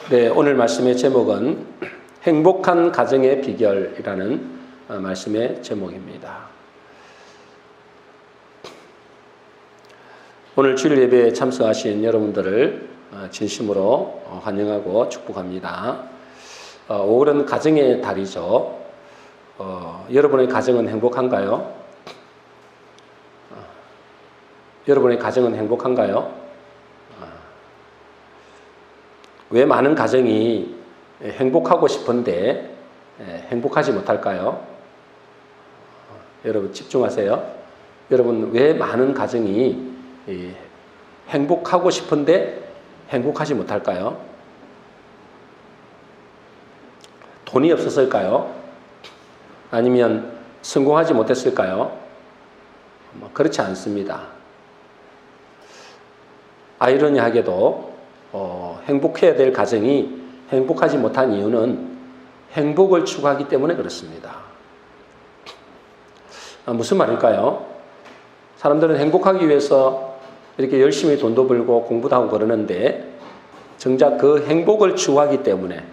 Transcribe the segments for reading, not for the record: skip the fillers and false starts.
네, 오늘 말씀의 제목은 행복한 가정의 비결이라는 말씀의 제목입니다. 오늘 주일 예배에 참석하신 여러분들을 진심으로 환영하고 축복합니다. 5월은 가정의 달이죠. 여러분의 가정은 행복한가요? 여러분의 가정은 행복한가요? 왜 많은 가정이 행복하고 싶은데 행복하지 못할까요? 여러분 집중하세요. 여러분 왜 많은 가정이 행복하고 싶은데 행복하지 못할까요? 돈이 없었을까요? 아니면 성공하지 못했을까요? 그렇지 않습니다. 아이러니하게도 행복해야 될 가정이 행복하지 못한 이유는 행복을 추구하기 때문에 그렇습니다. 무슨 말일까요? 사람들은 행복하기 위해서 이렇게 열심히 돈도 벌고 공부도 하고 그러는데 정작 그 행복을 추구하기 때문에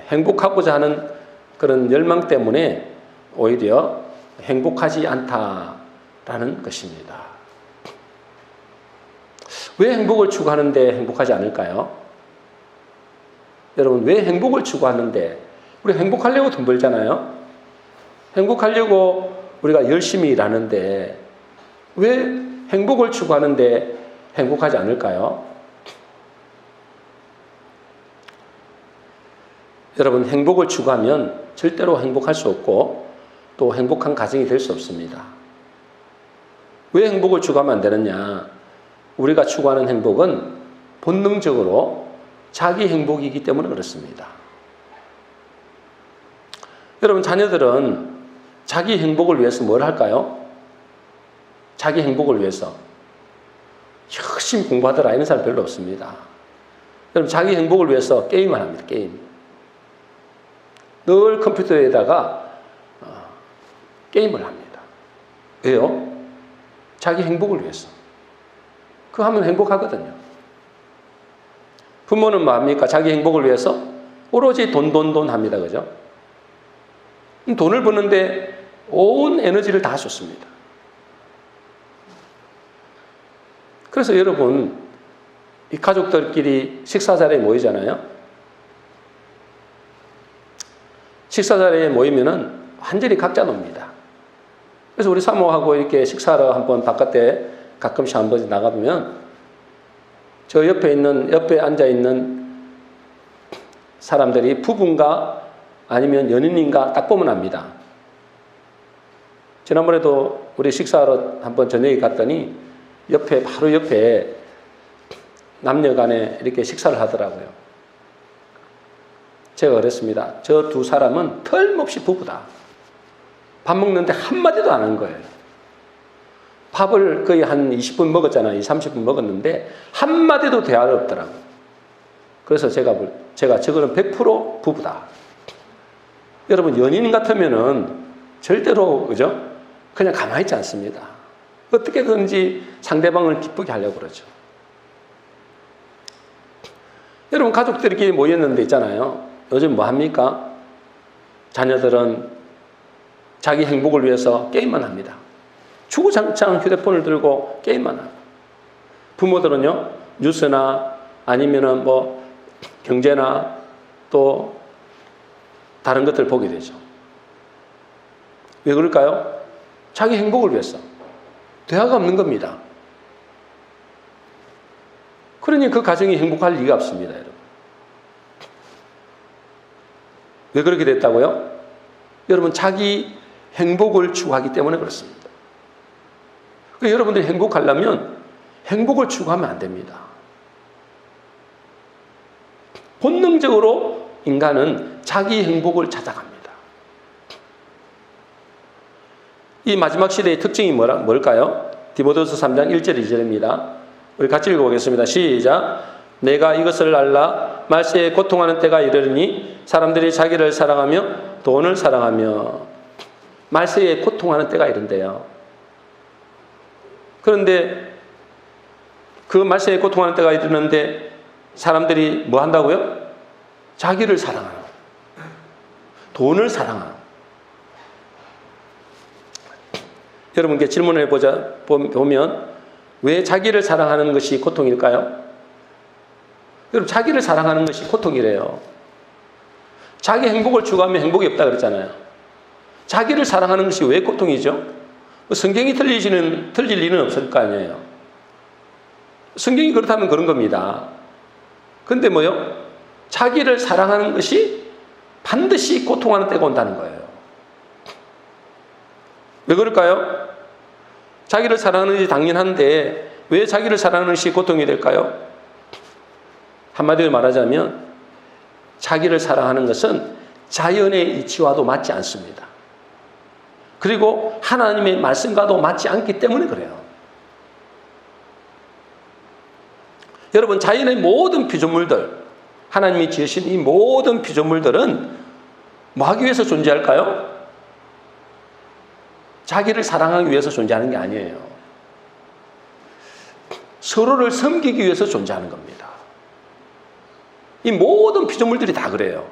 행복하고자 하는 그런 열망 때문에 오히려 행복하지 않다라는 것입니다. 왜 행복을 추구하는데 행복하지 않을까요? 여러분 왜 행복을 추구하는데 우리 행복하려고 돈 벌잖아요. 행복하려고 우리가 열심히 일하는데 왜 행복을 추구하는데 행복하지 않을까요? 여러분 행복을 추구하면 절대로 행복할 수 없고 또 행복한 가정이 될 수 없습니다. 왜 행복을 추구하면 안 되느냐? 우리가 추구하는 행복은 본능적으로 자기 행복이기 때문에 그렇습니다. 여러분 여러분 자기 행복을 위해서 뭘 할까요? 자기 행복을 위해서 열심히 공부하더라 이런 사람 별로 없습니다. 여러분 자기 행복을 위해서 게임을 합니다. 게임. 늘 컴퓨터에다가 게임을 합니다. 왜요? 자기 행복을 위해서. 그거 하면 행복하거든요. 부모는 뭐합니까? 자기 행복을 위해서 오로지 돈 합니다. 그죠? 돈을 버는데 온 에너지를 다 쏟습니다. 그래서 여러분 이 가족들끼리 식사 자리에 모이잖아요. 식사 자리에 모이면은 완전히 각자 놉니다. 그래서 우리 사모하고 이렇게 식사하러 한번 바깥에 가끔씩 한 번씩 나가보면 저 옆에 앉아있는 사람들이 부부인가 아니면 연인인가 딱 보면 압니다. 지난번에도 우리 식사하러 한번 저녁에 갔더니 바로 옆에 남녀 간에 이렇게 식사를 하더라고요. 제가 그랬습니다. 저 두 사람은 틀림없이 부부다. 밥 먹는데 한마디도 안 한 거예요. 밥을 거의 한 20분 먹었잖아요. 30분 먹었는데 한마디도 대화가 없더라고요. 그래서 제가 저거는 100% 부부다. 여러분 연인 같으면은 절대로 그죠? 그냥 가만히 있지 않습니다. 어떻게든지 상대방을 기쁘게 하려고 그러죠. 여러분 가족들끼리 모였는데 있잖아요. 요즘 뭐 합니까? 자녀들은 자기 행복을 위해서 게임만 합니다. 주구장창 휴대폰을 들고 게임만 하고 부모들은요 뉴스나 아니면은 뭐 경제나 또 다른 것들 보게 되죠. 왜 그럴까요? 자기 행복을 위해서. 대화가 없는 겁니다. 그러니 그 가정이 행복할 리가 없습니다, 여러분. 왜 그렇게 됐다고요? 여러분 자기 행복을 추구하기 때문에 그렇습니다. 여러분들이 행복하려면 행복을 추구하면 안 됩니다. 본능적으로 인간은 자기 행복을 찾아갑니다. 이 마지막 시대의 특징이 뭘까요? 디모데후서 3장 1절 2절입니다. 우리 같이 읽어보겠습니다. 시작. 내가 이것을 알라 말세에 고통하는 때가 이르리니 사람들이 자기를 사랑하며 돈을 사랑하며. 말세에 고통하는 때가 이른대요. 그런데 그 말세에 고통하는 때가 이르는데 사람들이 뭐 한다고요? 자기를 사랑하는 거예요. 돈을 사랑하는 거예요. 여러분께 질문을 보면 왜 자기를 사랑하는 것이 고통일까요? 여러분, 자기를 사랑하는 것이 고통이래요. 자기 행복을 추구하면 행복이 없다 그랬잖아요. 자기를 사랑하는 것이 왜 고통이죠? 성경이 틀릴 리는 없을 거 아니에요. 성경이 그렇다면 그런 겁니다. 근데 뭐요? 자기를 사랑하는 것이 반드시 고통하는 때가 온다는 거예요. 왜 그럴까요? 자기를 사랑하는 것이 당연한데 왜 자기를 사랑하는 것이 고통이 될까요? 한마디로 말하자면 자기를 사랑하는 것은 자연의 이치와도 맞지 않습니다. 그리고 하나님의 말씀과도 맞지 않기 때문에 그래요. 여러분, 자연의 모든 피조물들, 하나님이 지으신 이 모든 피조물들은 뭐 하기 위해서 존재할까요? 자기를 사랑하기 위해서 존재하는 게 아니에요. 서로를 섬기기 위해서 존재하는 겁니다. 이 모든 피조물들이 다 그래요.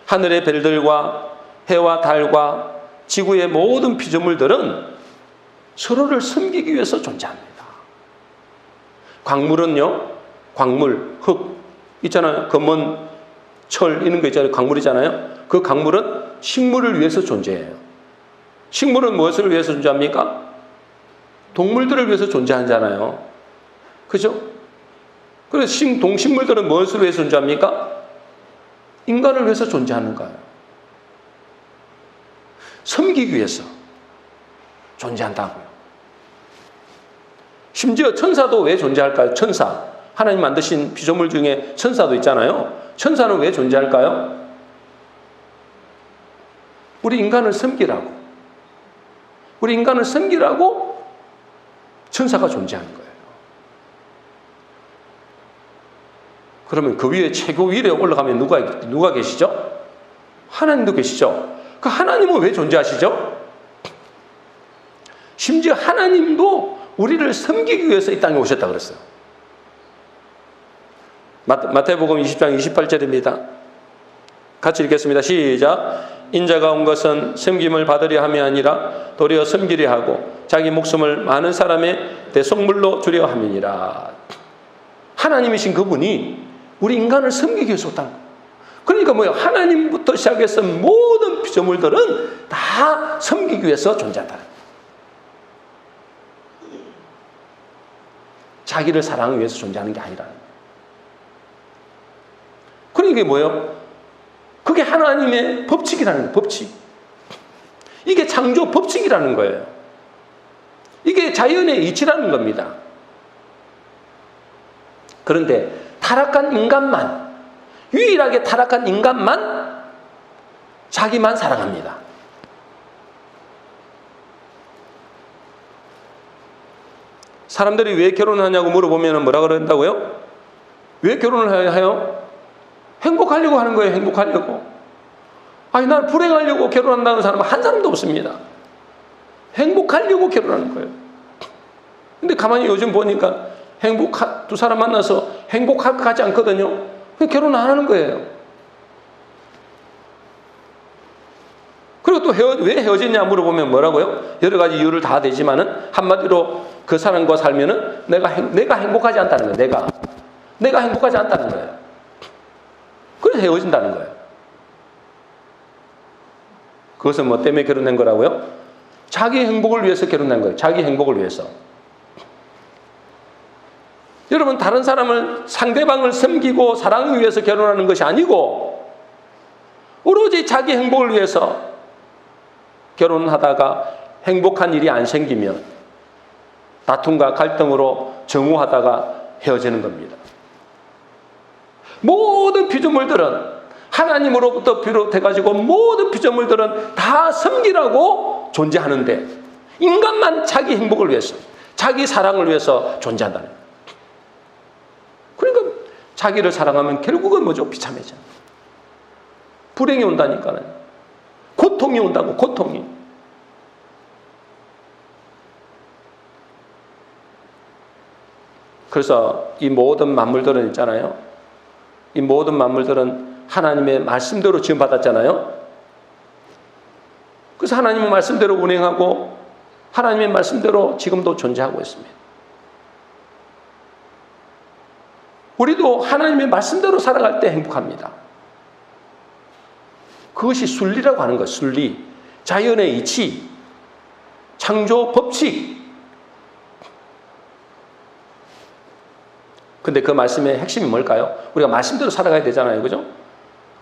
하늘의 별들과 해와 달과 지구의 모든 피조물들은 서로를 섬기기 위해서 존재합니다. 광물은요, 광물, 흙 있잖아요. 금은, 철 이런 거 있잖아요. 광물이잖아요. 그 광물은 식물을 위해서 존재해요. 식물은 무엇을 위해서 존재합니까? 동물들을 위해서 존재하잖아요. 그죠? 그래서 동식물들은 무엇을 위해서 존재합니까? 인간을 위해서 존재하는 거예요. 섬기기 위해서 존재한다고요. 심지어 천사도 왜 존재할까요? 천사. 하나님 만드신 피조물 중에 천사도 있잖아요. 천사는 왜 존재할까요? 우리 인간을 섬기라고. 우리 인간을 섬기라고 천사가 존재하는 거예요. 그러면 그 위에 최고 위에 올라가면 누가 계시죠? 하나님도 계시죠? 그 하나님은 왜 존재하시죠? 심지어 하나님도 우리를 섬기기 위해서 이 땅에 오셨다고 그랬어요. 마태복음 20장 28절입니다. 같이 읽겠습니다. 시작. 인자가 온 것은 섬김을 받으려 함이 아니라 도리어 섬기려 하고 자기 목숨을 많은 사람의 대속물로 주려 함이니라. 하나님이신 그분이 우리 인간을 섬기기 위해서 왔다는 거예요. 그러니까 뭐예요? 하나님부터 시작해서 모든 피조물들은 다 섬기기 위해서 존재한다. 자기를 사랑하기 위해서 존재하는 게 아니라는 거예요. 그러니까 이게 뭐예요? 그게 하나님의 법칙이라는 거예요. 법칙. 이게 창조 법칙이라는 거예요. 이게 자연의 이치라는 겁니다. 그런데 타락한 인간만, 유일하게 타락한 인간만 자기만 사랑합니다. 사람들이 왜 결혼하냐고 물어보면 뭐라 그런다고요? 왜 결혼을 해요? 행복하려고 하는 거예요. 행복하려고. 아니, 난 불행하려고 결혼한다는 사람은 한 사람도 없습니다. 행복하려고 결혼하는 거예요. 근데 가만히 요즘 보니까 두 사람 만나서 행복할 것 같지 않거든요. 결혼 안 하는 거예요. 그리고 또 왜 헤어졌냐 물어보면 뭐라고요? 여러 가지 이유를 다 대지만은 한마디로 그 사람과 살면은 내가 행복하지 않다는 거예요. 내가 행복하지 않다는 거예요. 그래서 헤어진다는 거예요. 그것은 뭐 때문에 결혼한 거라고요? 자기 행복을 위해서 결혼한 거예요. 자기 행복을 위해서. 여러분, 다른 상대방을 섬기고 사랑하기 위해서 결혼하는 것이 아니고 오로지 자기 행복을 위해서 결혼하다가 행복한 일이 안 생기면 다툼과 갈등으로 정오하다가 헤어지는 겁니다. 모든 피조물들은 하나님으로부터 비롯해가지고 모든 피조물들은 다 섬기라고 존재하는데 인간만 자기 행복을 위해서, 자기 사랑을 위해서 존재한다는 거예요. 그러니까 자기를 사랑하면 결국은 뭐죠? 비참해져. 불행이 온다니까요. 고통이 온다고, 고통이. 그래서 이 모든 만물들은 있잖아요. 이 모든 만물들은 하나님의 말씀대로 지음받았잖아요. 그래서 하나님의 말씀대로 운행하고 하나님의 말씀대로 지금도 존재하고 있습니다. 우리도 하나님의 말씀대로 살아갈 때 행복합니다. 그것이 순리라고 하는 거예요. 순리. 자연의 이치, 창조 법칙. 근데 그 말씀의 핵심이 뭘까요? 우리가 말씀대로 살아가야 되잖아요. 그죠?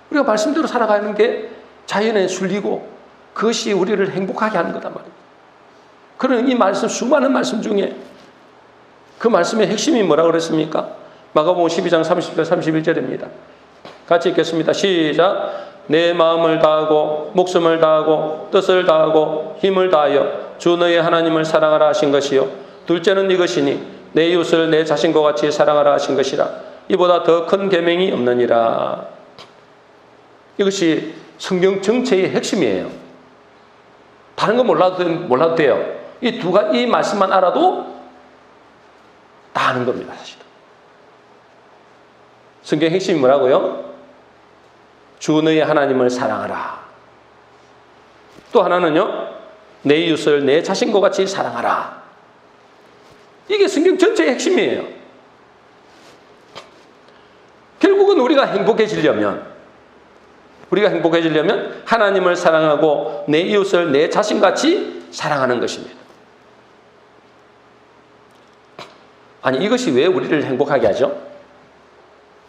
우리가 말씀대로 살아가는 게 자연의 순리고 그것이 우리를 행복하게 하는 거단 말이에요. 그런 이 말씀, 수많은 말씀 중에 그 말씀의 핵심이 뭐라고 그랬습니까? 마가복음 12장 30절 31절입니다. 같이 읽겠습니다. 시작. 내 마음을 다하고 목숨을 다하고 뜻을 다하고 힘을 다하여 주 너의 하나님을 사랑하라 하신 것이요 둘째는 이것이니 내 이웃을 내 자신과 같이 사랑하라 하신 것이라. 이보다 더 큰 계명이 없느니라. 이것이 성경 전체의 핵심이에요. 다른 거 몰라도 돼요. 이 말씀만 알아도 다 아는 겁니다, 사실. 성경 핵심이 뭐라고요? 주 너의 하나님을 사랑하라. 또 하나는요, 내 이웃을 내 자신과 같이 사랑하라. 이게 성경 전체의 핵심이에요. 결국은 우리가 행복해지려면 하나님을 사랑하고 내 이웃을 내 자신같이 사랑하는 것입니다. 아니, 이것이 왜 우리를 행복하게 하죠?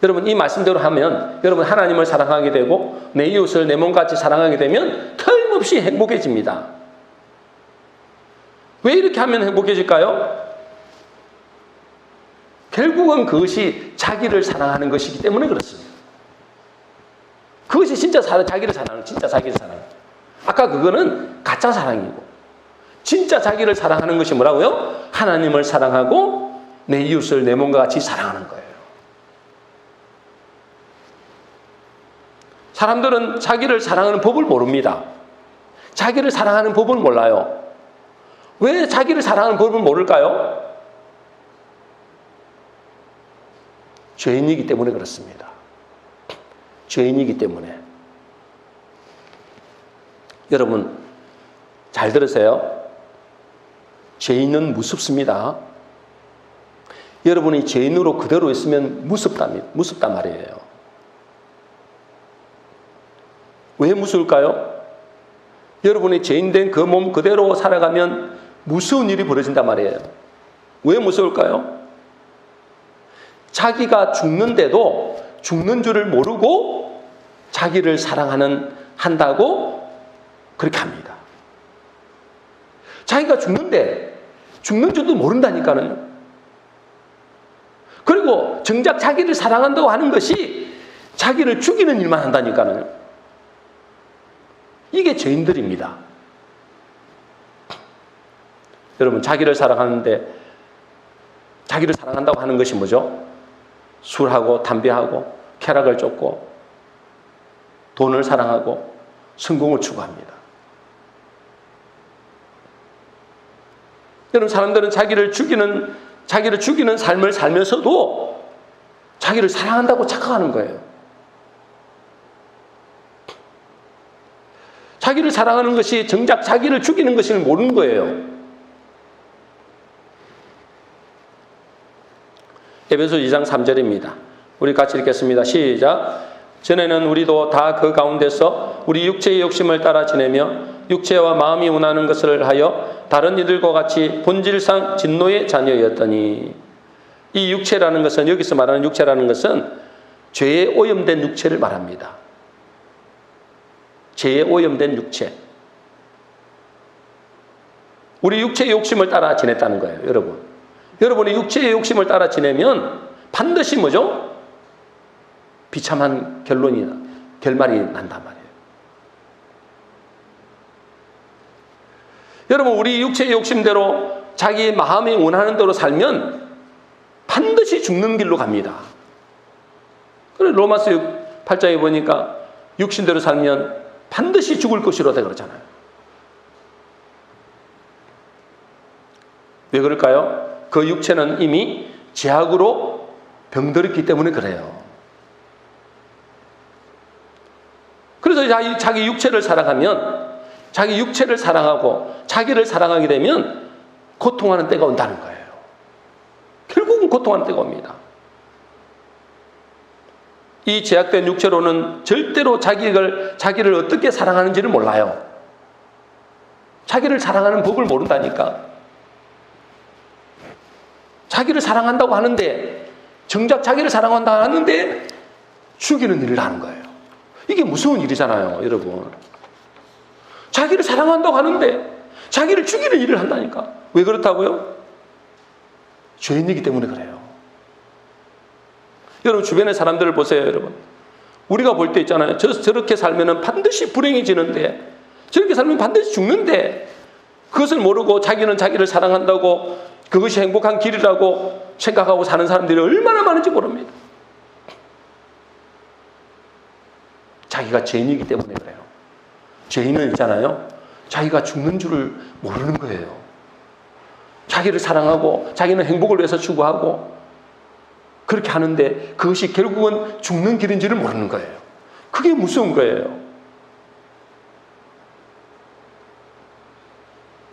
여러분, 이 말씀대로 하면 여러분 하나님을 사랑하게 되고 내 이웃을 내 몸같이 사랑하게 되면 틀림없이 행복해집니다. 왜 이렇게 하면 행복해질까요? 결국은 그것이 자기를 사랑하는 것이기 때문에 그렇습니다. 그것이 진짜 자기를 사랑하는, 진짜 자기를 사랑하는. 아까 그거는 가짜 사랑이고, 진짜 자기를 사랑하는 것이 뭐라고요? 하나님을 사랑하고 내 이웃을 내 몸과 같이 사랑하는 거예요. 사람들은 자기를 사랑하는 법을 모릅니다. 자기를 사랑하는 법을 몰라요. 왜 자기를 사랑하는 법을 모를까요? 죄인이기 때문에 그렇습니다. 죄인이기 때문에. 여러분, 잘 들으세요. 죄인은 무섭습니다. 여러분이 죄인으로 그대로 있으면 무섭단 말이에요. 왜 무서울까요? 여러분이 죄인된 그 몸 그대로 살아가면 무서운 일이 벌어진단 말이에요. 왜 무서울까요? 자기가 죽는데도 죽는 줄을 모르고 자기를 한다고 그렇게 합니다. 자기가 죽는데 죽는 줄도 모른다니까요. 그리고 정작 자기를 사랑한다고 하는 것이 자기를 죽이는 일만 한다니까요. 이게 죄인들입니다. 여러분, 자기를 사랑한다고 하는 것이 뭐죠? 술하고 담배하고 쾌락을 쫓고 돈을 사랑하고 성공을 추구합니다. 여러분, 사람들은 자기를 죽이는 삶을 살면서도 자기를 사랑한다고 착각하는 거예요. 자기를 사랑하는 것이 정작 자기를 죽이는 것을 모르는 거예요. 에베소 2장 3절입니다. 우리 같이 읽겠습니다. 시작. 전에는 우리도 다 그 가운데서 우리 육체의 욕심을 따라 지내며 육체와 마음이 원하는 것을 하여 다른 이들과 같이 본질상 진노의 자녀였더니. 이 육체라는 것은, 여기서 말하는 육체라는 것은 죄에 오염된 육체를 말합니다. 죄에 오염된 육체. 우리 육체의 욕심을 따라 지냈다는 거예요, 여러분. 여러분이 육체의 욕심을 따라 지내면 반드시 뭐죠? 비참한 결말이 난단 말이에요. 여러분, 우리 육체의 욕심대로 자기 마음이 원하는 대로 살면 반드시 죽는 길로 갑니다. 그래, 로마서 8장에 보니까 육신대로 살면 반드시 죽을 것이로다 그러잖아요. 왜 그럴까요? 그 육체는 이미 죄악으로 병들었기 때문에 그래요. 그래서 자기 육체를 사랑하면, 자기 육체를 사랑하고 자기를 사랑하게 되면 고통하는 때가 온다는 거예요. 결국은 고통하는 때가 옵니다. 이 제약된 육체로는 절대로 자기를 어떻게 사랑하는지를 몰라요. 자기를 사랑하는 법을 모른다니까. 자기를 사랑한다고 하는데, 정작 자기를 사랑한다고 하는데 죽이는 일을 하는 거예요. 이게 무서운 일이잖아요, 여러분. 자기를 사랑한다고 하는데 자기를 죽이는 일을 한다니까. 왜 그렇다고요? 죄인이기 때문에 그래요. 여러분, 주변의 사람들을 보세요, 여러분. 우리가 볼 때 있잖아요. 저렇게 살면 반드시 불행해지는데, 저렇게 살면 반드시 죽는데, 그것을 모르고 자기는 자기를 사랑한다고, 그것이 행복한 길이라고 생각하고 사는 사람들이 얼마나 많은지 모릅니다. 자기가 죄인이기 때문에 그래요. 죄인은 있잖아요, 자기가 죽는 줄을 모르는 거예요. 자기를 사랑하고 자기는 행복을 위해서 추구하고 그렇게 하는데 그것이 결국은 죽는 길인지를 모르는 거예요. 그게 무서운 거예요.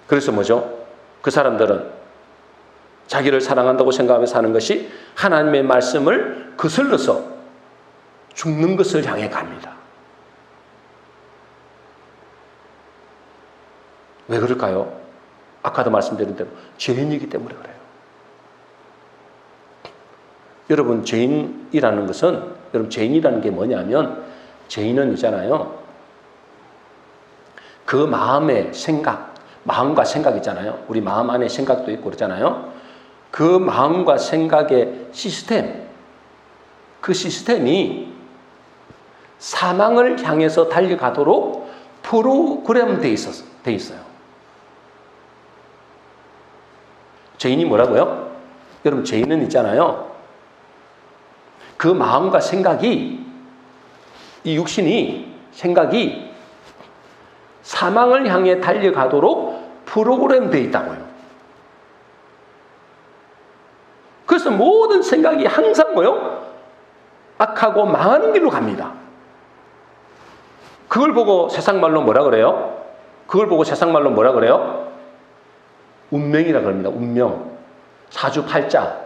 그래서 뭐죠? 그 사람들은 자기를 사랑한다고 생각하며 사는 것이 하나님의 말씀을 거슬러서 죽는 것을 향해 갑니다. 왜 그럴까요? 아까도 말씀드린 대로 죄인이기 때문에 그래요. 여러분, 죄인이라는 것은, 여러분, 죄인이라는 게 뭐냐면, 죄인은 있잖아요, 그 마음의 생각, 마음과 생각 있잖아요. 우리 마음 안에 생각도 있고 그러잖아요. 그 마음과 생각의 시스템, 그 시스템이 사망을 향해서 달려가도록 프로그램돼 있어요. 죄인이 뭐라고요? 여러분, 죄인은 있잖아요, 그 마음과 생각이, 이 육신이, 생각이 사망을 향해 달려가도록 프로그램되어 있다고요. 그래서 모든 생각이 항상 뭐요? 악하고 망하는 길로 갑니다. 그걸 보고 세상 말로 뭐라 그래요? 운명이라 그럽니다. 운명. 사주팔자.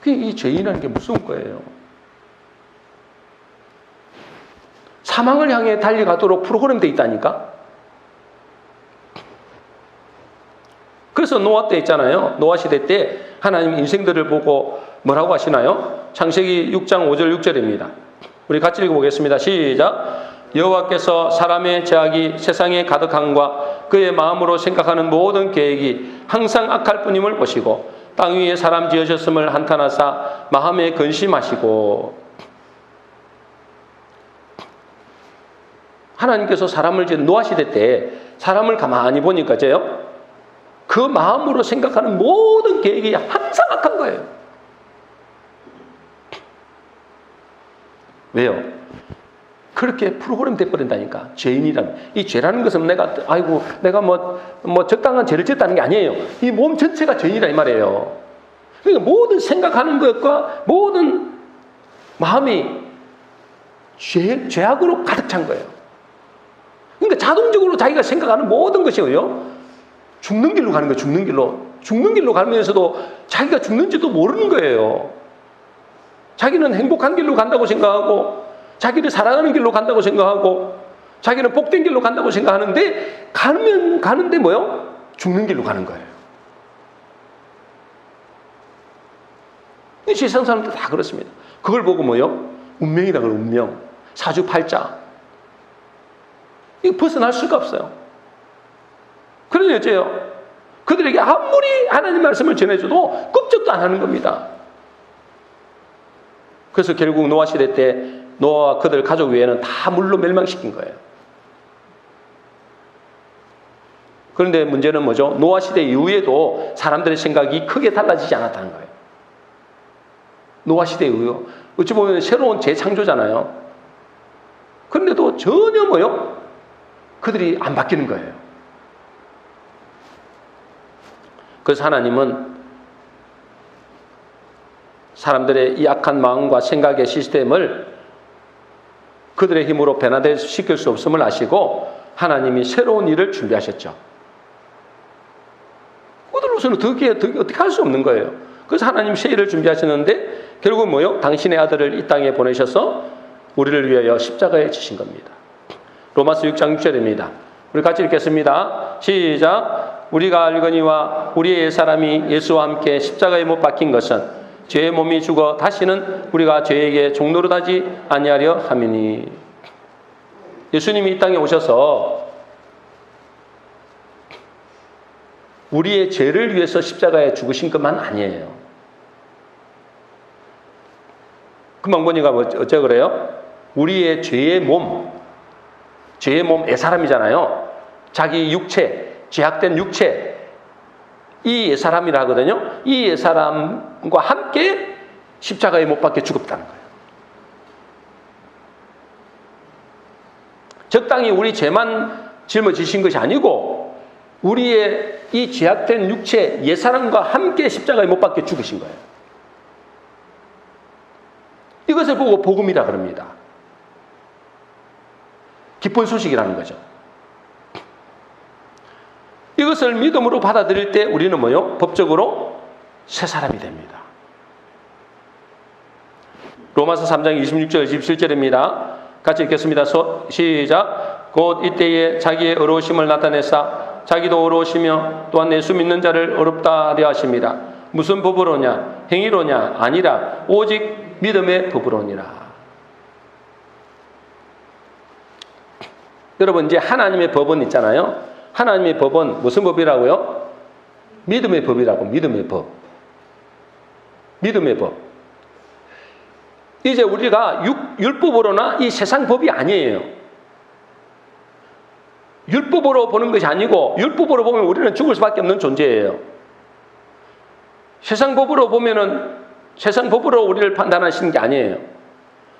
이 죄인이라는 게 무서운 거예요. 사망을 향해 달려가도록 프로그램되어 있다니까. 그래서 노아 때 있잖아요. 노아 시대 때 하나님 인생들을 보고 뭐라고 하시나요? 창세기 6장 5절 6절입니다. 우리 같이 읽어보겠습니다. 시작. 여호와께서 사람의 죄악이 세상에 가득함과 그의 마음으로 생각하는 모든 계획이 항상 악할 뿐임을 보시고 땅 위에 사람 지으셨음을 한탄하사 마음에 근심하시고. 하나님께서 사람을 지은 노아 시대 때 사람을 가만히 보니까요, 그 마음으로 생각하는 모든 계획이 항상 악한 거예요. 왜요? 그렇게 프로그램 돼버린다니까. 죄인이라면, 이 죄라는 것은 내가 적당한 죄를 지었다는 게 아니에요. 이 몸 전체가 죄인이라 이 말이에요. 그러니까 모든 생각하는 것과 모든 마음이 죄악으로 가득 찬 거예요. 그러니까 자동적으로 자기가 생각하는 모든 것이요, 죽는 길로 가는 거예요. 죽는 길로 가면서도 자기가 죽는지도 모르는 거예요. 자기는 행복한 길로 간다고 생각하고, 자기를 사랑하는 길로 간다고 생각하고, 자기는 복된 길로 간다고 생각하는데, 가는데 뭐요? 죽는 길로 가는 거예요. 세상 사람들 다 그렇습니다. 그걸 보고 뭐요? 운명이다 그래요. 운명. 사주팔자. 이거 벗어날 수가 없어요. 그런데 어째요? 그들에게 아무리 하나님 말씀을 전해줘도 끔찍도 안 하는 겁니다. 그래서 결국 노아 시대 때 노아와 그들 가족 외에는 다 물로 멸망시킨 거예요. 그런데 문제는 뭐죠? 노아 시대 이후에도 사람들의 생각이 크게 달라지지 않았다는 거예요. 노아 시대 이후, 어찌 보면 새로운 재창조잖아요. 그런데도 전혀 뭐요? 그들이 안 바뀌는 거예요. 그래서 하나님은 사람들의 이 악한 마음과 생각의 시스템을 그들의 힘으로 변화시킬 수 없음을 아시고 하나님이 새로운 일을 준비하셨죠. 그들로서는 어떻게 할 수 없는 거예요. 그래서 하나님 새 일을 준비하셨는데 결국 뭐요? 당신의 아들을 이 땅에 보내셔서 우리를 위하여 십자가에 지신 겁니다. 로마서 6장 6절입니다. 우리 같이 읽겠습니다. 시작. 우리가 알거니와 우리의 옛사람이 예수와 함께 십자가에 못 박힌 것은 죄의 몸이 죽어 다시는 우리가 죄에게 종노릇하지 아니하려 함이니. 예수님이 이 땅에 오셔서 우리의 죄를 위해서 십자가에 죽으신 것만 아니에요. 금방 보니까 어째 그래요? 우리의 죄의 몸 옛사람이잖아요. 자기 육체, 죄악된 육체, 이 옛사람이라 하거든요. 이 옛사람과 함께 십자가에 못 박혀 죽었다는 거예요. 적당히 우리 죄만 짊어지신 것이 아니고 우리의 이 죄악된 육체, 옛사람과 함께 십자가에 못 박혀 죽으신 거예요. 이것을 보고 복음이라 그럽니다. 기쁜 소식이라는 거죠. 이것을 믿음으로 받아들일 때 우리는 뭐요? 법적으로 새 사람이 됩니다. 로마서 3장 26절 27절입니다. 같이 읽겠습니다. 시작. 곧 이때에 자기의 의로우심을 나타내사 자기도 의로우시며 또한 예수 믿는 자를 의롭다 하려 하십니다. 무슨 법으로냐? 행위로냐? 아니라 오직 믿음의 법으로니라. 여러분, 이제 하나님의 법은 있잖아요. 하나님의 법은 무슨 법이라고요? 믿음의 법이라고. 믿음의 법. 믿음의 법. 이제 우리가 율법으로나 이 세상 법이 아니에요. 율법으로 보는 것이 아니고 율법으로 보면 우리는 죽을 수밖에 없는 존재예요. 세상 법으로 보면은 세상 법으로 우리를 판단하시는 게 아니에요.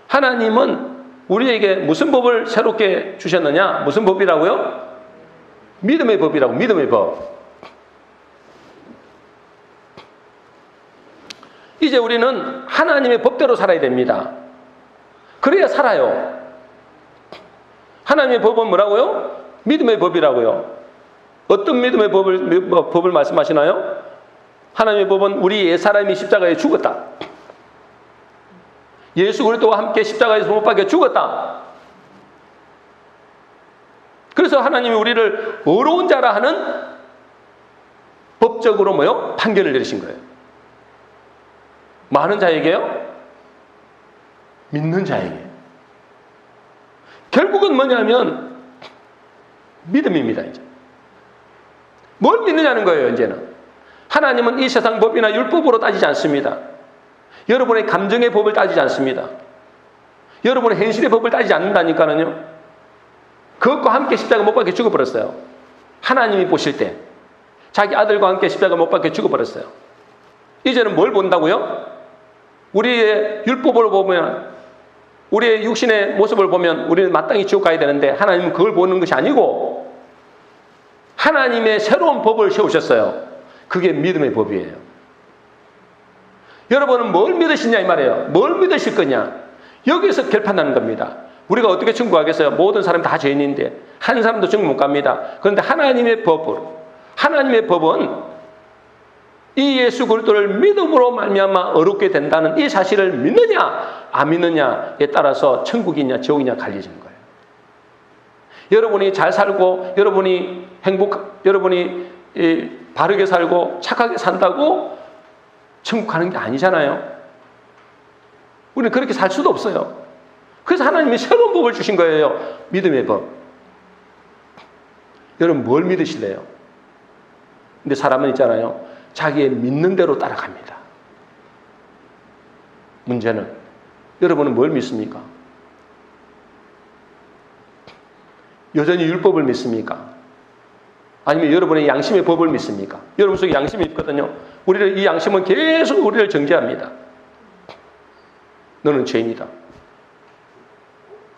하나님은 우리에게 무슨 법을 새롭게 주셨느냐? 무슨 법이라고요? 믿음의 법이라고. 믿음의 법. 이제 우리는 하나님의 법대로 살아야 됩니다. 그래야 살아요. 하나님의 법은 뭐라고요? 믿음의 법이라고요. 어떤 믿음의 법을 말씀하시나요? 하나님의 법은 우리 옛사람이 십자가에 죽었다. 예수 그리스도와 함께 십자가에서 못 박혀 죽었다. 그래서 하나님이 우리를 의로운 자라 하는 법적으로 뭐요? 판결을 내리신 거예요. 많은 자에게요? 믿는 자에게. 결국은 뭐냐면 믿음입니다. 이제 뭘 믿느냐는 거예요. 이제는 하나님은 이 세상 법이나 율법으로 따지지 않습니다. 여러분의 감정의 법을 따지지 않습니다. 여러분의 현실의 법을 따지지 않는다니까는요. 그것과 함께 십자가 못 박혀 죽어버렸어요. 하나님이 보실 때 자기 아들과 함께 십자가 못 박혀 죽어버렸어요. 이제는 뭘 본다고요? 우리의 율법을 보면, 우리의 육신의 모습을 보면 우리는 마땅히 지옥 가야 되는데 하나님은 그걸 보는 것이 아니고 하나님의 새로운 법을 세우셨어요. 그게 믿음의 법이에요. 여러분은 뭘 믿으시냐 이 말이에요. 뭘 믿으실 거냐. 여기서 결판나는 겁니다. 우리가 어떻게 천국 가겠어요? 모든 사람이 다 죄인인데 한 사람도 천국 못 갑니다. 그런데 하나님의 법은 이 예수 그리스도를 믿음으로 말미암아 어렵게 된다는 이 사실을 믿느냐 안 믿느냐에 따라서 천국이냐 지옥이냐 갈려지는 거예요. 여러분이 잘 살고 여러분이 바르게 살고 착하게 산다고 천국 가는 게 아니잖아요. 우리는 그렇게 살 수도 없어요. 그래서 하나님이 새로운 법을 주신 거예요. 믿음의 법. 여러분 뭘 믿으실래요? 근데 사람은 있잖아요. 자기의 믿는 대로 따라갑니다. 문제는 여러분은 뭘 믿습니까? 여전히 율법을 믿습니까? 아니면 여러분의 양심의 법을 믿습니까? 여러분 속에 양심이 있거든요. 이 양심은 계속 우리를 정죄합니다. 너는 죄인이다.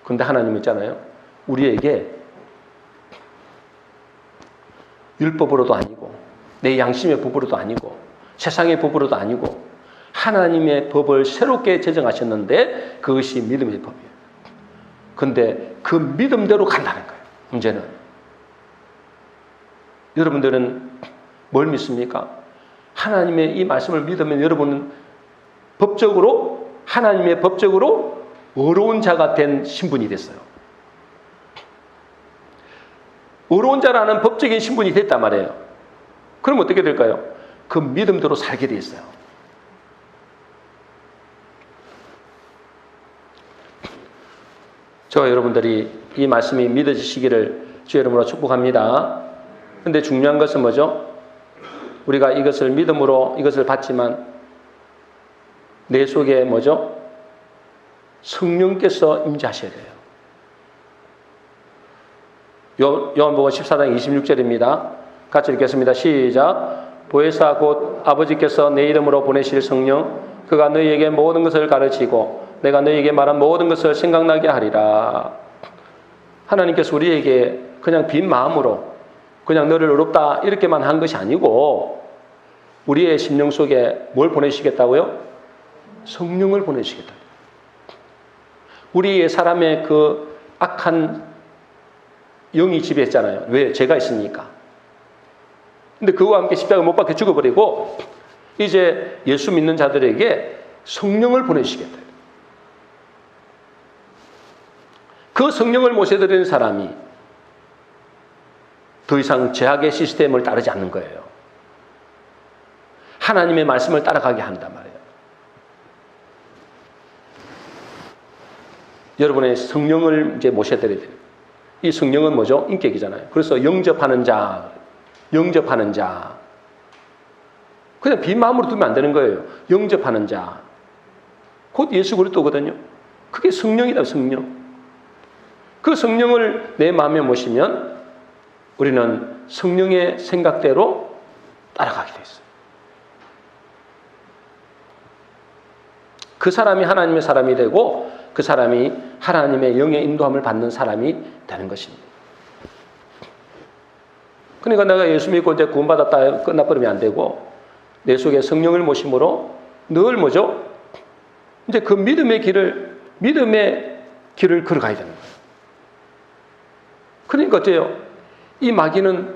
그런데 하나님 있잖아요. 우리에게 율법으로도 아니고 내 양심의 법으로도 아니고 세상의 법으로도 아니고 하나님의 법을 새롭게 제정하셨는데 그것이 믿음의 법이에요. 근데 그 믿음대로 간다는 거예요. 문제는 여러분들은 뭘 믿습니까? 하나님의 이 말씀을 믿으면 여러분은 법적으로 하나님의 법적으로 의로운 자가 된 신분이 됐어요. 의로운 자라는 법적인 신분이 됐단 말이에요. 그럼 어떻게 될까요? 그 믿음대로 살게 돼 있어요. 저 여러분들이 이 말씀이 믿어지시기를 주 이름으로 축복합니다. 근데 중요한 것은 뭐죠? 우리가 이것을 믿음으로 이것을 받지만 내 속에 뭐죠? 성령께서 임재하셔야 돼요. 요한복음 14장 26절입니다. 같이 읽겠습니다. 시작. 보혜사 곧 아버지께서 내 이름으로 보내실 성령 그가 너희에게 모든 것을 가르치고 내가 너희에게 말한 모든 것을 생각나게 하리라. 하나님께서 우리에게 그냥 빈 마음으로 그냥 너를 의롭다 이렇게만 한 것이 아니고 우리의 심령 속에 뭘 보내시겠다고요? 성령을 보내시겠다. 우리의 사람의 그 악한 영이 지배했잖아요. 왜? 죄가 있으니까. 근데 그와 함께 십자가 못 박혀 죽어버리고 이제 예수 믿는 자들에게 성령을 보내시겠다. 그 성령을 모셔드리는 사람이 더 이상 죄악의 시스템을 따르지 않는 거예요. 하나님의 말씀을 따라가게 한단 말이에요. 여러분의 성령을 이제 모셔드려야 돼요. 이 성령은 뭐죠? 인격이잖아요. 그래서 영접하는 자. 그냥 빈 마음으로 두면 안 되는 거예요. 영접하는 자. 곧 예수 그리스도거든요. 그게 성령이다, 성령. 그 성령을 내 마음에 모시면 우리는 성령의 생각대로 따라가게 돼 있어요. 그 사람이 하나님의 사람이 되고 그 사람이 하나님의 영의 인도함을 받는 사람이 되는 것입니다. 그러니까 내가 예수 믿고 이제 구원받았다 끝나버리면 안 되고 내 속에 성령을 모심으로 늘 뭐죠? 이제 그 믿음의 길을 걸어가야 되는 거예요. 그러니까 어때요? 이 마귀는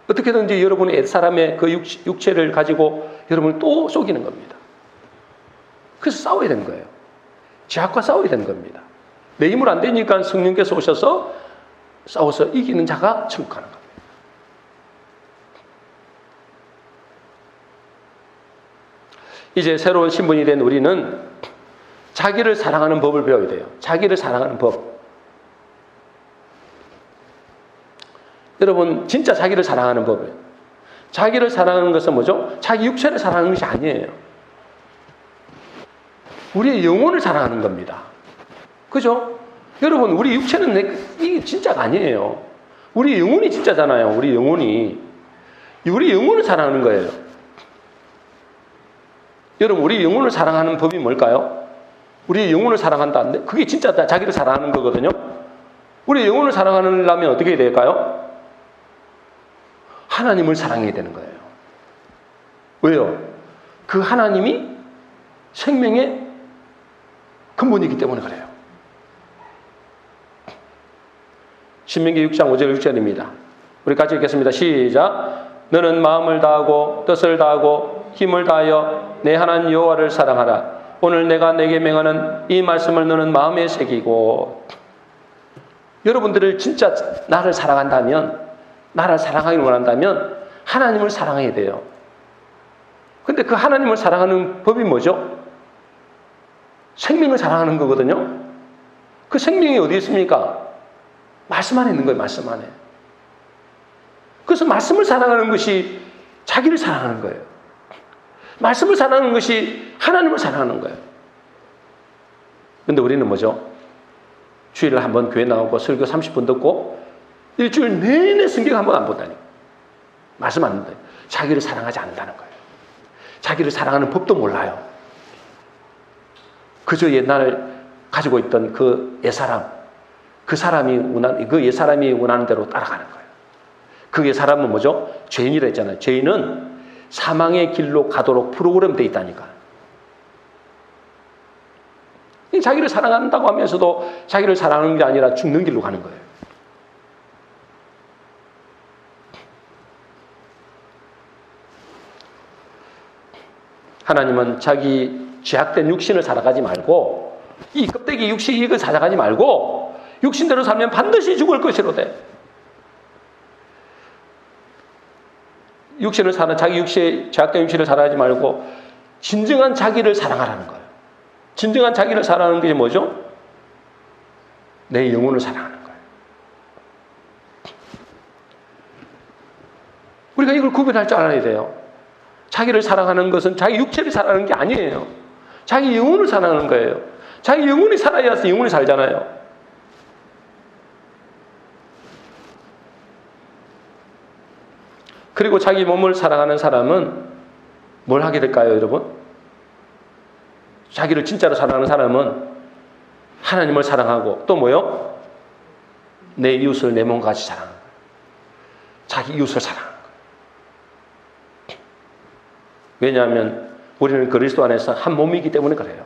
어떻게든지 여러분의 옛사람의 그 육체를 가지고 여러분을 또 속이는 겁니다. 그래서 싸워야 되는 거예요. 죄악과 싸워야 되는 겁니다. 내 힘으로 안 되니까 성령께서 오셔서 싸워서 이기는 자가 천국 가는 겁니다. 이제 새로운 신분이 된 우리는 자기를 사랑하는 법을 배워야 돼요. 자기를 사랑하는 법. 여러분 진짜 자기를 사랑하는 법이에요. 자기를 사랑하는 것은 뭐죠? 자기 육체를 사랑하는 것이 아니에요. 우리의 영혼을 사랑하는 겁니다. 그죠? 여러분 우리 육체는 이게 진짜가 아니에요. 우리 영혼이 진짜잖아요. 우리 영혼을 사랑하는 거예요. 여러분 우리 영혼을 사랑하는 법이 뭘까요? 우리 영혼을 사랑한다는데 그게 진짜 자기를 사랑하는 거거든요. 우리 영혼을 사랑하려면 어떻게 해야 될까요? 하나님을 사랑해야 되는 거예요. 왜요? 그 하나님이 생명의 근본이기 때문에 그래요. 신명기 6장 5절 6절입니다. 우리 같이 읽겠습니다. 시작. 너는 마음을 다하고 뜻을 다하고 힘을 다하여 내 하나님 여호와를 사랑하라. 오늘 내가 내게 명하는 이 말씀을 너는 마음에 새기고. 여러분들을 진짜 나를 사랑한다면, 나를 사랑하기 원한다면 하나님을 사랑해야 돼요. 근데 그 하나님을 사랑하는 법이 뭐죠? 생명을 사랑하는 거거든요. 그 생명이 어디 있습니까? 말씀 안에 있는 거예요. 말씀 안에. 그래서 말씀을 사랑하는 것이 자기를 사랑하는 거예요. 말씀을 사랑하는 것이 하나님을 사랑하는 거예요. 그런데 우리는 뭐죠? 주일에 한번 교회 나오고 설교 30분 듣고 일주일 내내 성경 한번 안 본다니. 말씀 안 듣는다. 자기를 사랑하지 않는다는 거예요. 자기를 사랑하는 법도 몰라요. 그저 옛날에 가지고 있던 그 옛사람, 그 옛사람이 원하는 대로 따라가는 거예요. 그게 사람은 뭐죠? 죄인이라 했잖아요. 죄인은 사망의 길로 가도록 프로그램되어 있다니까. 자기를 사랑한다고 하면서도 자기를 사랑하는 게 아니라 죽는 길로 가는 거예요. 하나님은 자기 죄악된 육신을 살아가지 말고, 이 껍데기 육신 이걸 살아가지 말고 육신대로 살면 반드시 죽을 것이로되, 육신을 자기 육신, 죄악된 육신을 살아가지 말고 진정한 자기를 사랑하라는 거예요. 진정한 자기를 사랑하는 게 뭐죠? 내 영혼을 사랑하는 거예요. 우리가 이걸 구별할 줄 알아야 돼요. 자기를 사랑하는 것은 자기 육체를 사랑하는 게 아니에요. 자기 영혼을 사랑하는 거예요. 자기 영혼이 살아야 영혼이 살잖아요. 그리고 자기 몸을 사랑하는 사람은 뭘 하게 될까요, 여러분? 자기를 진짜로 사랑하는 사람은 하나님을 사랑하고 또 뭐요? 내 이웃을 내 몸과 같이 사랑하는 거예요. 자기 이웃을 사랑하는 거예요. 왜냐하면 우리는 그리스도 안에서 한 몸이기 때문에 그래요.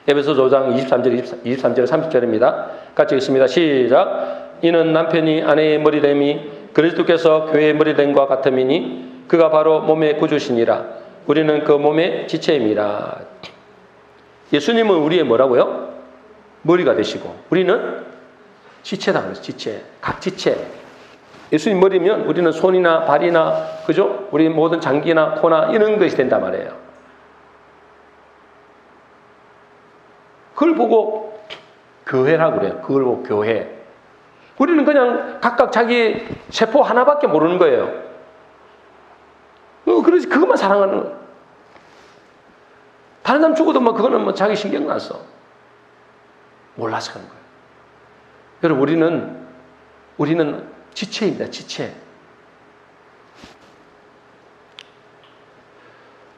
에베소서 5장 23절 30절입니다. 같이 읽습니다. 시작. 이는 남편이 아내의 머리됨이 그리스도께서 교회의 머리됨과 같음이니 그가 바로 몸의 구주시니라. 우리는 그 몸의 지체입니다. 예수님은 우리의 뭐라고요? 머리가 되시고 우리는 지체다 그래서 지체. 각 지체. 예수님 머리면 우리는 손이나 발이나 그죠? 우리 모든 장기나 코나 이런 것이 된단 말이에요. 그걸 보고 교회라고 그래요. 그걸 보고 교회. 우리는 그냥 각각 자기 세포 하나밖에 모르는 거예요. 그래서 그것만 사랑하는 거예요. 다른 사람 죽어도 뭐 그거는 뭐 자기 신경 안 써. 몰라서 하는 거예요. 여러분 우리는 지체입니다. 지체.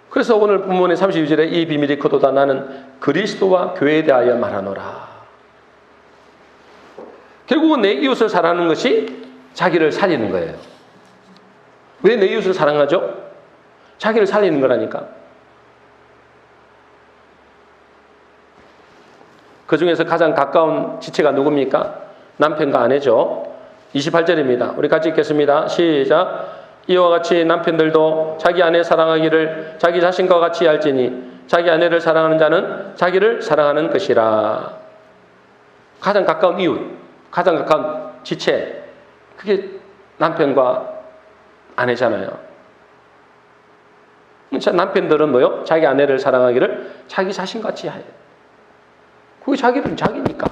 그래서 오늘 본문의 32절에 이 비밀이 크도다 나는 그리스도와 교회에 대하여 말하노라. 결국은 내 이웃을 사랑하는 것이 자기를 살리는 거예요. 왜 내 이웃을 사랑하죠? 자기를 살리는 거라니까. 그 중에서 가장 가까운 지체가 누굽니까? 남편과 아내죠. 28절입니다. 우리 같이 읽겠습니다. 시작. 이와 같이 남편들도 자기 아내 사랑하기를 자기 자신과 같이 알지니 자기 아내를 사랑하는 자는 자기를 사랑하는 것이라. 가장 가까운 이웃, 가장 가까운 지체, 그게 남편과 아내잖아요. 남편들은 뭐요? 자기 아내를 사랑하기를 자기 자신같이 해요. 그게 자기는 자기니까.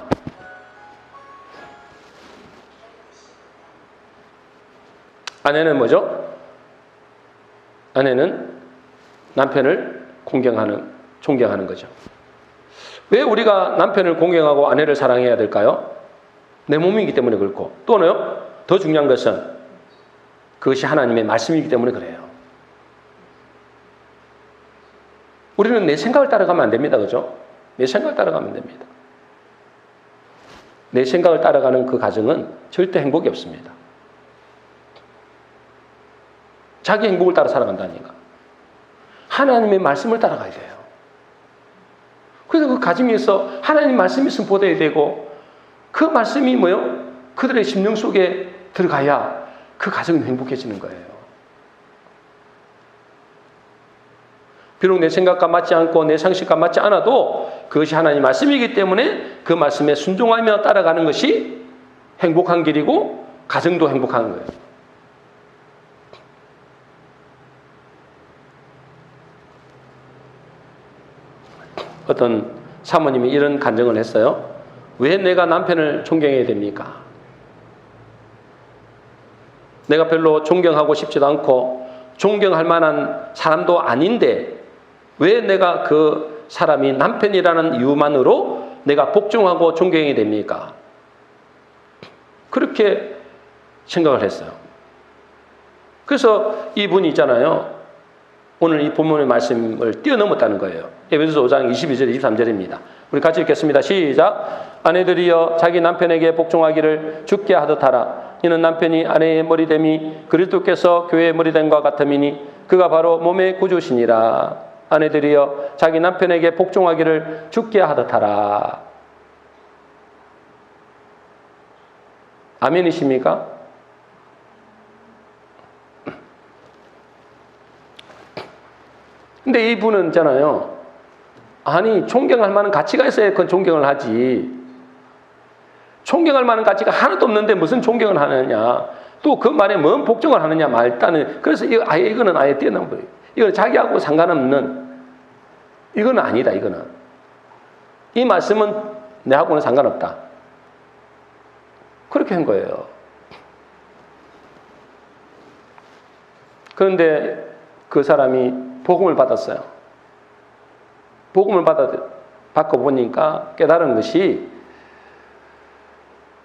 아내는 뭐죠? 아내는 남편을 존경하는 거죠. 왜 우리가 남편을 공경하고 아내를 사랑해야 될까요? 내 몸이기 때문에 그렇고, 또는요, 더 중요한 것은 그것이 하나님의 말씀이기 때문에 그래요. 우리는 내 생각을 따라가면 안 됩니다. 그죠? 내 생각을 따라가면 됩니다. 내 생각을 따라가는 그 과정은 절대 행복이 없습니다. 자기 행복을 따라 살아간다니까. 하나님의 말씀을 따라가야 돼요. 그래서 그 가정에서 하나님 말씀이 선포되어야 되고, 그 말씀이 뭐요? 그들의 심령 속에 들어가야 그 가정은 행복해지는 거예요. 비록 내 생각과 맞지 않고 내 상식과 맞지 않아도 그것이 하나님 말씀이기 때문에 그 말씀에 순종하며 따라가는 것이 행복한 길이고 가정도 행복한 거예요. 어떤 사모님이 이런 간증을 했어요. 왜 내가 남편을 존경해야 됩니까? 내가 별로 존경하고 싶지도 않고 존경할 만한 사람도 아닌데 왜 내가 그 사람이 남편이라는 이유만으로 내가 복종하고 존경해야 됩니까? 그렇게 생각을 했어요. 그래서 이분이 있잖아요. 오늘 이 본문의 말씀을 뛰어넘었다는 거예요. 에베소서 5장 22절 23절입니다. 우리 같이 읽겠습니다. 시작. 아내들이여 자기 남편에게 복종하기를 주께 하듯 하라. 이는 남편이 아내의 머리됨이 그리스도께서 교회의 머리됨과 같음이니 그가 바로 몸의 구주시니라. 아내들이여 자기 남편에게 복종하기를 죽게 하듯 하라. 아멘이십니까? 근데 이분은 있잖아요. 아니, 존경할 만한 가치가 있어야 그건 존경을 하지. 존경할 만한 가치가 하나도 없는데 무슨 존경을 하느냐. 또 그 말에 뭔 복종을 하느냐 말다는. 그래서 이거는 아예 뛰어넘어 버려요. 이거는 자기하고 상관없는, 이거는 아니다, 이거는. 이 말씀은 내하고는 상관없다. 그렇게 한 거예요. 그런데 그 사람이 복음을 받았어요. 복음을 받고 보니까 깨달은 것이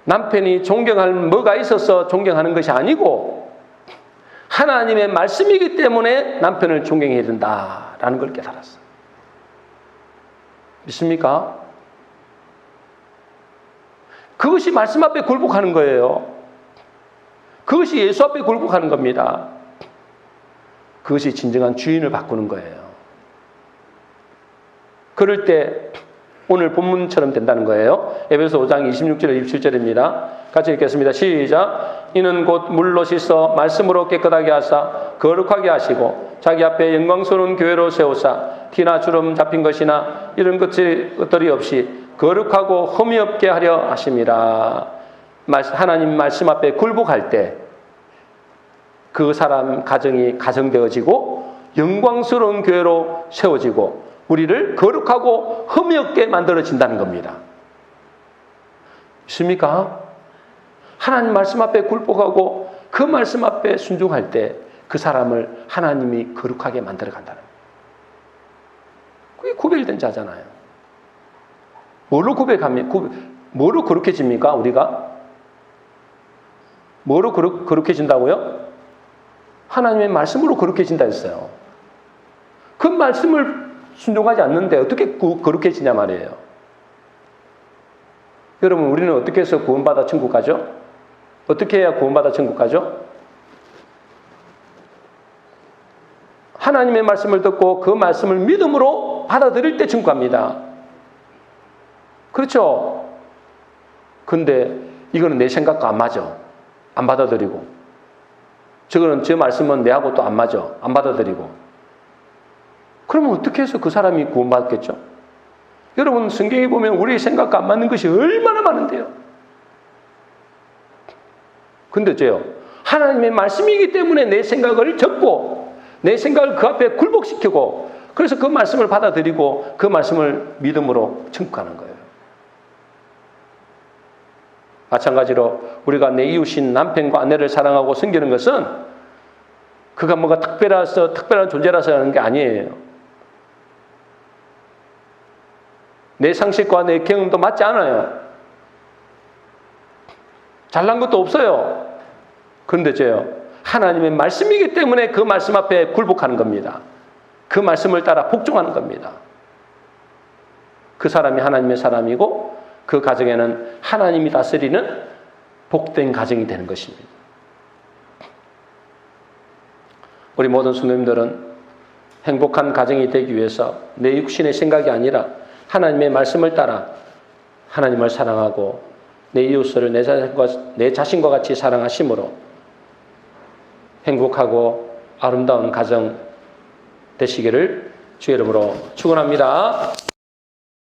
남편이 존경할 뭐가 있어서 존경하는 것이 아니고 하나님의 말씀이기 때문에 남편을 존경해야 된다라는 걸 깨달았어요. 믿습니까? 그것이 말씀 앞에 굴복하는 거예요. 그것이 예수 앞에 굴복하는 겁니다. 그것이 진정한 주인을 바꾸는 거예요. 그럴 때 오늘 본문처럼 된다는 거예요. 에베소 5장 26절 27절입니다. 같이 읽겠습니다. 시작. 이는 곧 물로 씻어 말씀으로 깨끗하게 하사 거룩하게 하시고 자기 앞에 영광스러운 교회로 세우사 티나 주름 잡힌 것이나 이런 것들이 없이 거룩하고 흠이 없게 하려 하심이라. 하나님 말씀 앞에 굴복할 때 그 사람 가정이 가정되어지고 영광스러운 교회로 세워지고 우리를 거룩하고 흠이 없게 만들어진다는 겁니다. 믿습니까? 하나님 말씀 앞에 굴복하고 그 말씀 앞에 순종할 때 그 사람을 하나님이 거룩하게 만들어간다는 거예요. 그게 구별된 자잖아요. 뭐로 뭐로 거룩해집니까, 우리가? 뭐로 거룩해진다고요? 하나님의 말씀으로 거룩해진다 했어요. 그 말씀을 순종하지 않는데 어떻게 거룩해지냐 말이에요. 여러분, 우리는 어떻게 해서 구원받아 천국 가죠? 어떻게 해야 구원받아 천국 가죠? 하나님의 말씀을 듣고 그 말씀을 믿음으로 받아들일 때 천국 갑니다. 그렇죠? 근데 이거는 내 생각과 안 맞아. 안 받아들이고. 저거는 제 말씀은 내하고 또 안 맞아. 안 받아들이고. 그러면 어떻게 해서 그 사람이 구원받겠죠? 여러분, 성경에 보면 우리의 생각과 안 맞는 것이 얼마나 많은데요. 근데 어째요? 하나님의 말씀이기 때문에 내 생각을 접고 내 생각을 그 앞에 굴복시키고 그래서 그 말씀을 받아들이고 그 말씀을 믿음으로 천국 가는 거예요. 마찬가지로 우리가 내 이웃인 남편과 아내를 사랑하고 섬기는 것은 그가 뭐가 특별한 존재라서 하는 게 아니에요. 내 상식과 내 경험도 맞지 않아요. 잘난 것도 없어요. 그런데 저요, 하나님의 말씀이기 때문에 그 말씀 앞에 굴복하는 겁니다. 그 말씀을 따라 복종하는 겁니다. 그 사람이 하나님의 사람이고 그 가정에는 하나님이 다스리는 복된 가정이 되는 것입니다. 우리 모든 성도님들은 행복한 가정이 되기 위해서 내 육신의 생각이 아니라 하나님의 말씀을 따라 하나님을 사랑하고 내 이웃을 내 자신과 같이 사랑하심으로 행복하고 아름다운 가정 되시기를 주의 이름으로 축원합니다.